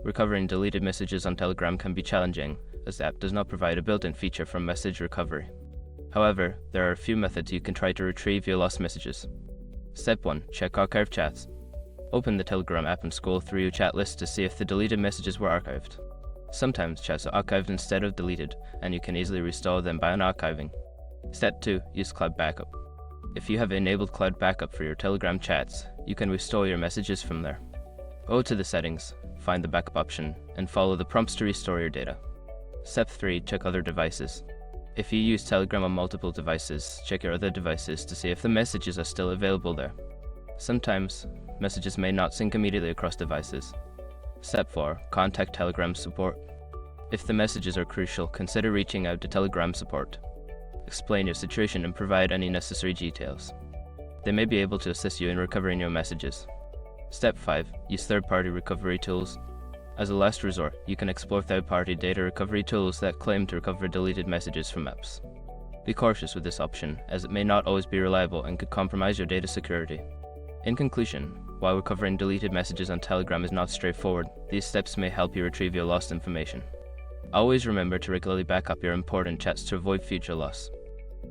Recovering deleted messages on Telegram can be challenging, as the app does not provide a built-in feature for message recovery. However, there are a few methods you can try to retrieve your lost messages. Step 1. Check archived chats. Open the Telegram app and scroll through your chat list to see if the deleted messages were archived. Sometimes chats are archived instead of deleted, and you can easily restore them by unarchiving. Step 2. Use Cloud Backup. If you have enabled Cloud Backup for your Telegram chats, you can restore your messages from there. Go to the settings, find the backup option, and follow the prompts to restore your data. Step 3. Check other devices. If you use Telegram on multiple devices, check your other devices to see if the messages are still available there. Sometimes, messages may not sync immediately across devices. Step 4. Contact Telegram support. If the messages are crucial, consider reaching out to Telegram support. Explain your situation and provide any necessary details. They may be able to assist you in recovering your messages. Step 5. Use third-party recovery tools. As a last resort, you can explore third-party data recovery tools that claim to recover deleted messages from apps. Be cautious with this option, as it may not always be reliable and could compromise your data security. In conclusion, while recovering deleted messages on Telegram is not straightforward, these steps may help you retrieve your lost information. Always remember to regularly back up your important chats to avoid future loss.